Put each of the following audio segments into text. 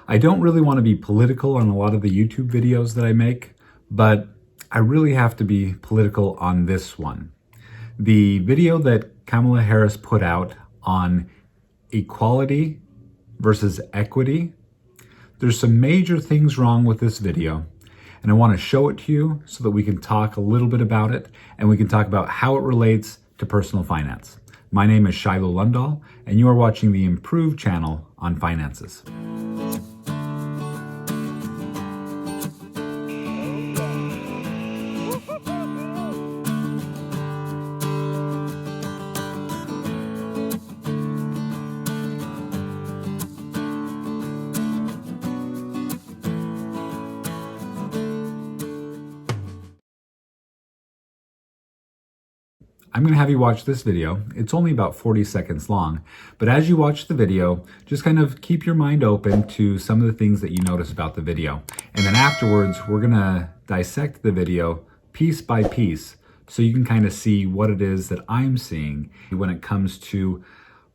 I don't really want to be political on a lot of the YouTube videos that I make, but I really have to be political on this one. The video that Kamala Harris put out on equality versus equity, there's some major things wrong with this video, and I want to show it to you so that we can talk a little bit about it, and we can talk about how it relates to personal finance. My name is Shiloh Lundahl, and you are watching the Improved channel on finances. I'm going to have you watch this video. It's only about 40 seconds long, but as you watch the video, just kind of keep your mind open to some of the things that you notice about the video. And then afterwards, we're going to dissect the video piece by piece so you can kind of see what it is that I'm seeing when it comes to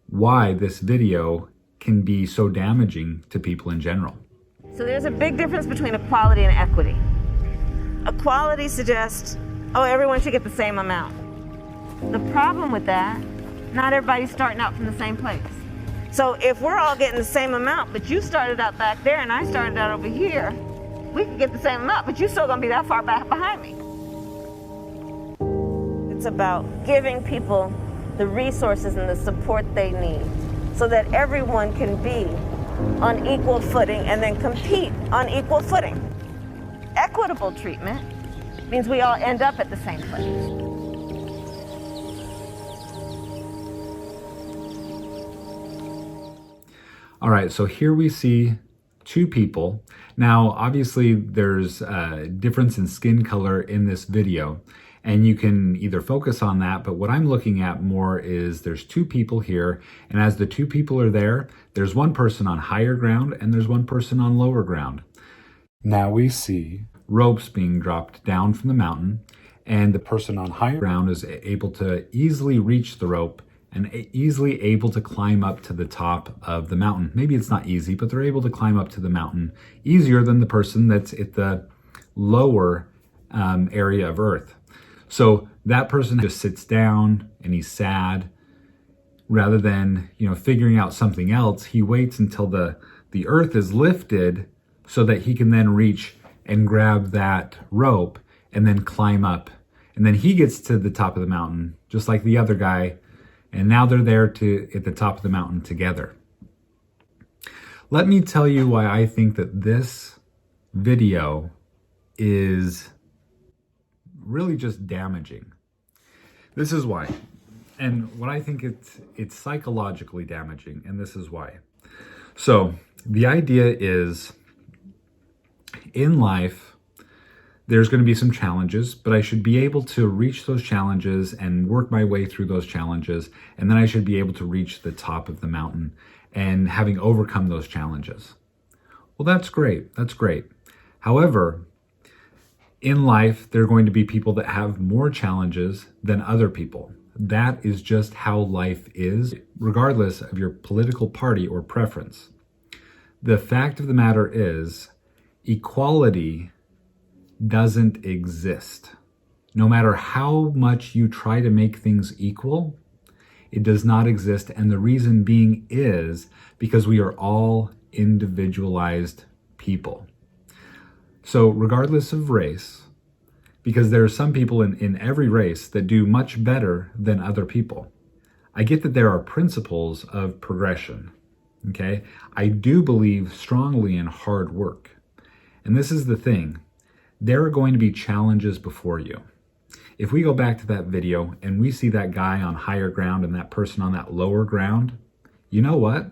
why this video can be so damaging to people in general. So there's a big difference between equality and equity. Equality suggests, oh, everyone should get the same amount. The problem with that, not everybody's starting out from the same place. So if we're all getting the same amount, but you started out back there and I started out over here, we can get the same amount, but you're still gonna be that far back behind me. It's about giving people the resources and the support they need so that everyone can be on equal footing and then compete on equal footing. Equitable treatment means we all end up at the same place. All right, so here we see two people. Now, obviously there's a difference in skin color in this video, and you can either focus on that, but what I'm looking at more is there's two people here, and as the two people are there, there's one person on higher ground and there's one person on lower ground. Now we see ropes being dropped down from the mountain, and the person on higher ground is able to easily reach the rope and easily able to climb up to the top of the mountain. Maybe it's not easy, but they're able to climb up to the mountain easier than the person that's at the lower area of Earth. So that person just sits down and he's sad. Rather than, figuring out something else, he waits until the Earth is lifted so that he can then reach and grab that rope and then climb up. And then he gets to the top of the mountain, just like the other guy. And now they're there at the top of the mountain together. Let me tell you why I think that this video is really just damaging. This is why. And what I think it's psychologically damaging, and this is why. So the idea is, in life, there's going to be some challenges, but I should be able to reach those challenges and work my way through those challenges. And then I should be able to reach the top of the mountain and having overcome those challenges. Well, that's great. That's great. However, in life, there are going to be people that have more challenges than other people. That is just how life is, regardless of your political party or preference. The fact of the matter is, equality doesn't exist. No matter how much you try to make things equal, it does not exist. And the reason being is because we are all individualized people. So regardless of race, because there are some people in every race that do much better than other people. I get that there are principles of progression, okay? I do believe strongly in hard work. And this is the thing. There are going to be challenges before you. If we go back to that video and we see that guy on higher ground and that person on that lower ground, you know what?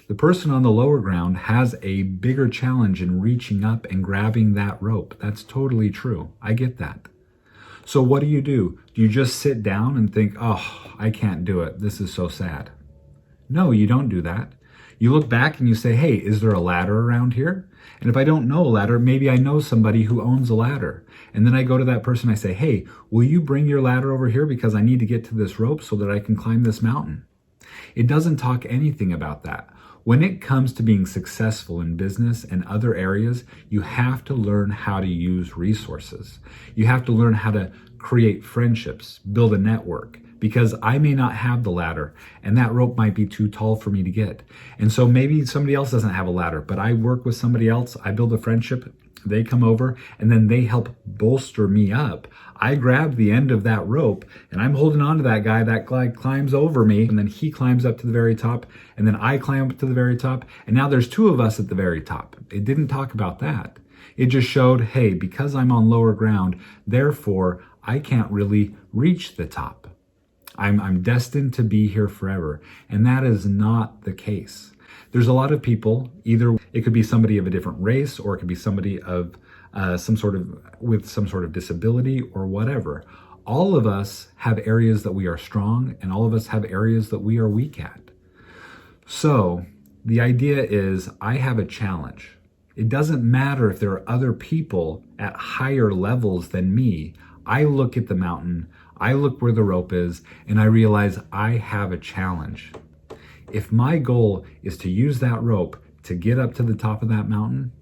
The person on the lower ground has a bigger challenge in reaching up and grabbing that rope. That's totally true. I get that. So what do? Do you just sit down and think, oh, I can't do it. This is so sad. No, you don't do that. You look back and you say, hey, is there a ladder around here? And if I don't know a ladder, maybe I know somebody who owns a ladder. And then I go to that person, I say, hey, will you bring your ladder over here because I need to get to this rope so that I can climb this mountain? It doesn't talk anything about that. When it comes to being successful in business and other areas, you have to learn how to use resources. You have to learn how to create friendships, build a network, because I may not have the ladder and that rope might be too tall for me to get. And so maybe somebody else doesn't have a ladder, but I work with somebody else, I build a friendship, they come over and then they help bolster me up. I grab the end of that rope and I'm holding on to that guy climbs over me, and then he climbs up to the very top, and then I climb up to the very top, and now there's two of us at the very top. It didn't talk about that. It just showed, hey, because I'm on lower ground, therefore I can't really reach the top. I'm destined to be here forever. And that is not the case. There's a lot of people, either it could be somebody of a different race, or it could be somebody of with some sort of disability or whatever. All of us have areas that we are strong, and all of us have areas that we are weak at. So the idea is, I have a challenge. It doesn't matter if there are other people at higher levels than me. I look at the mountain, I look where the rope is, and I realize I have a challenge. If my goal is to use that rope to get up to the top of that mountain,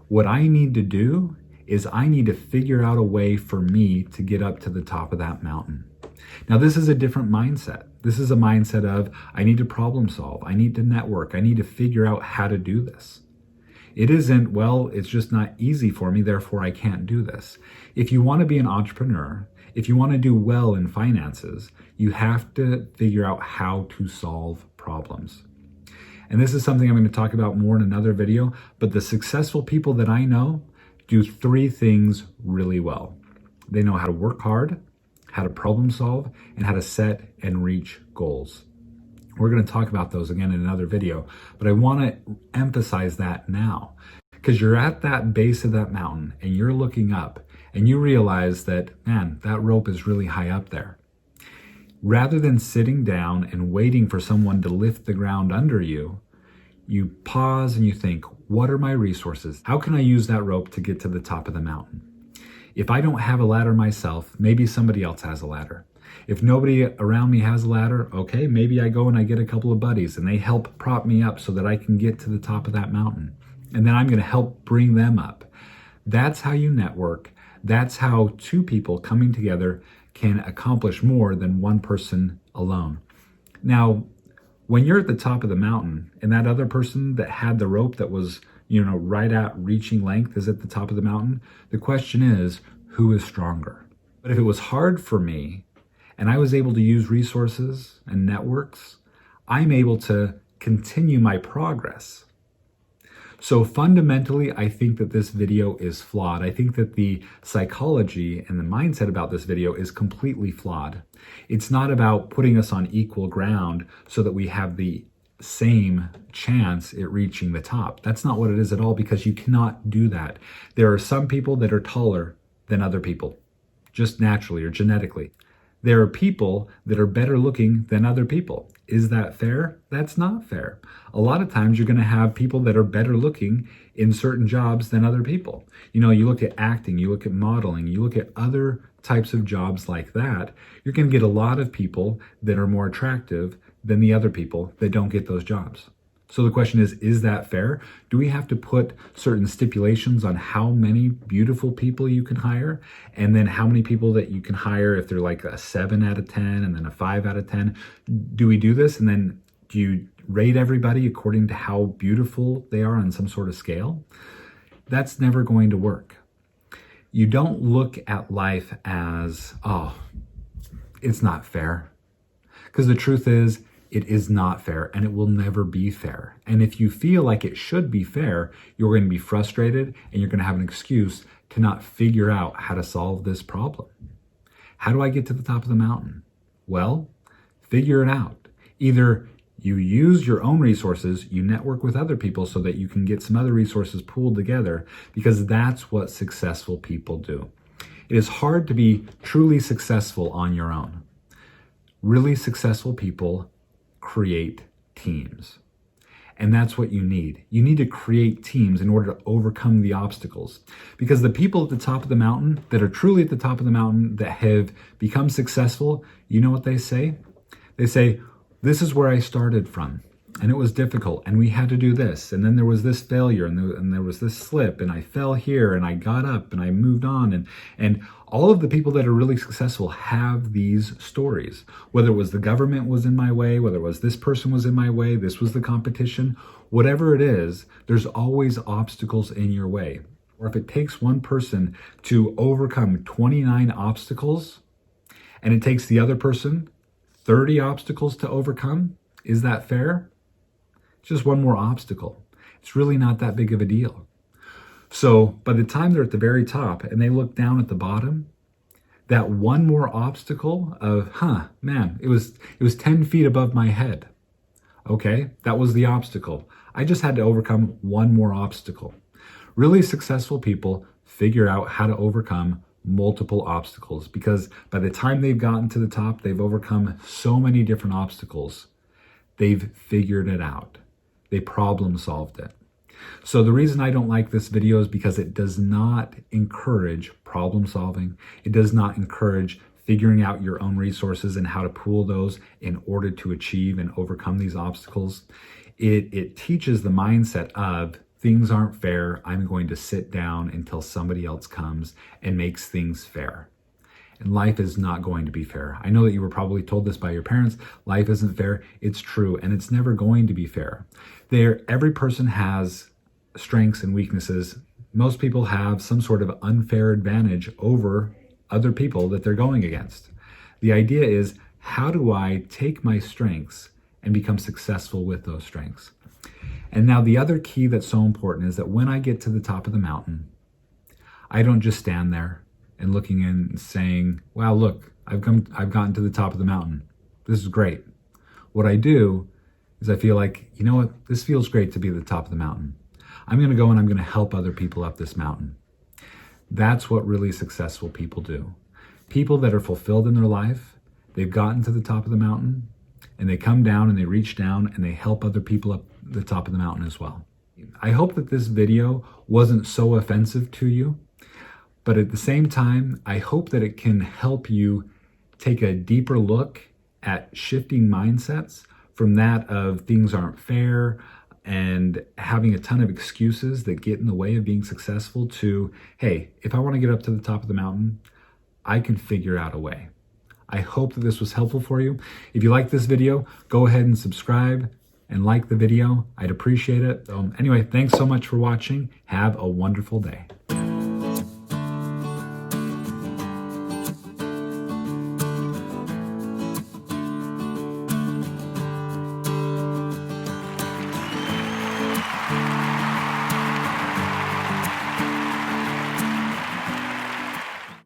what I need to do is I need to figure out a way for me to get up to the top of that mountain. Now, this is a different mindset. This is a mindset of, I need to problem solve, I need to network, I need to figure out how to do this. It isn't, well, it's just not easy for me, therefore I can't do this. If you want to be an entrepreneur, if you want to do well in finances, you have to figure out how to solve problems. And this is something I'm going to talk about more in another video, but the successful people that I know do three things really well. They know how to work hard, how to problem solve, and how to set and reach goals. We're going to talk about those again in another video, but I want to emphasize that now, because you're at that base of that mountain and you're looking up and you realize that, man, that rope is really high up there. Rather than sitting down and waiting for someone to lift the ground under you, you pause and you think, what are my resources? How can I use that rope to get to the top of the mountain? If I don't have a ladder myself, maybe somebody else has a ladder. If nobody around me has a ladder, okay, maybe I go and I get a couple of buddies and they help prop me up so that I can get to the top of that mountain. And then I'm going to help bring them up. That's how you network. That's how two people coming together can accomplish more than one person alone. Now, when you're at the top of the mountain and that other person that had the rope that was, right at reaching length is at the top of the mountain, the question is, who is stronger? But if it was hard for me and I was able to use resources and networks, I'm able to continue my progress. So fundamentally, I think that this video is flawed. I think that the psychology and the mindset about this video is completely flawed. It's not about putting us on equal ground so that we have the same chance at reaching the top. That's not what it is at all, because you cannot do that. There are some people that are taller than other people, just naturally or genetically. There are people that are better looking than other people. Is that fair? That's not fair. A lot of times you're going to have people that are better looking in certain jobs than other people. You look at acting, you look at modeling, you look at other types of jobs like that. You're going to get a lot of people that are more attractive than the other people that don't get those jobs. So the question is that fair? Do we have to put certain stipulations on how many beautiful people you can hire, and then how many people that you can hire if they're like a 7 out of 10 and then a 5 out of 10? Do we do this, and then do you rate everybody according to how beautiful they are on some sort of scale? That's never going to work. You don't look at life as, it's not fair. Because the truth is, it is not fair, and it will never be fair. And if you feel like it should be fair, you're going to be frustrated and you're going to have an excuse to not figure out how to solve this problem. How do I get to the top of the mountain? Well, figure it out. Either you use your own resources, you network with other people so that you can get some other resources pooled together, because that's what successful people do. It is hard to be truly successful on your own. Really successful people create teams. And that's what you need. You need to create teams in order to overcome the obstacles. Because the people at the top of the mountain, that are truly at the top of the mountain, that have become successful, you know what they say? They say, this is where I started from. and it was difficult, and we had to do this, and then there was this failure, and there was this slip, and I fell here, and I got up, and I moved on, and all of the people that are really successful have these stories. Whether it was the government was in my way, whether it was this person was in my way, this was the competition, whatever it is, there's always obstacles in your way. Or if it takes one person to overcome 29 obstacles, and it takes the other person 30 obstacles to overcome, is that fair? Just one more obstacle. It's really not that big of a deal. So by the time they're at the very top and they look down at the bottom, that one more obstacle of, it was 10 feet above my head. Okay, that was the obstacle. I just had to overcome one more obstacle. Really successful people figure out how to overcome multiple obstacles, because by the time they've gotten to the top, they've overcome so many different obstacles. They've figured it out. They problem solved it. So the reason I don't like this video is because it does not encourage problem solving. It does not encourage figuring out your own resources and how to pool those in order to achieve and overcome these obstacles. It teaches the mindset of things aren't fair. I'm going to sit down until somebody else comes and makes things fair. And life is not going to be fair. I know that you were probably told this by your parents. Life isn't fair. It's true, and it's never going to be fair. Every person has strengths and weaknesses. Most people have some sort of unfair advantage over other people that they're going against. The idea is, how do I take my strengths and become successful with those strengths? And now the other key that's so important is that when I get to the top of the mountain, I don't just stand there and looking in and saying, wow, look, I've gotten to the top of the mountain. This is great. What I do is I feel like, you know what? This feels great to be at the top of the mountain. I'm going to go and I'm going to help other people up this mountain. That's what really successful people do. People that are fulfilled in their life, they've gotten to the top of the mountain, and they come down and they reach down and they help other people up the top of the mountain as well. I hope that this video wasn't so offensive to you, but at the same time, I hope that it can help you take a deeper look at shifting mindsets from that of things aren't fair and having a ton of excuses that get in the way of being successful to, hey, if I want to get up to the top of the mountain, I can figure out a way. I hope that this was helpful for you. If you like this video, go ahead and subscribe and like the video. I'd appreciate it. Anyway, thanks so much for watching. Have a wonderful day.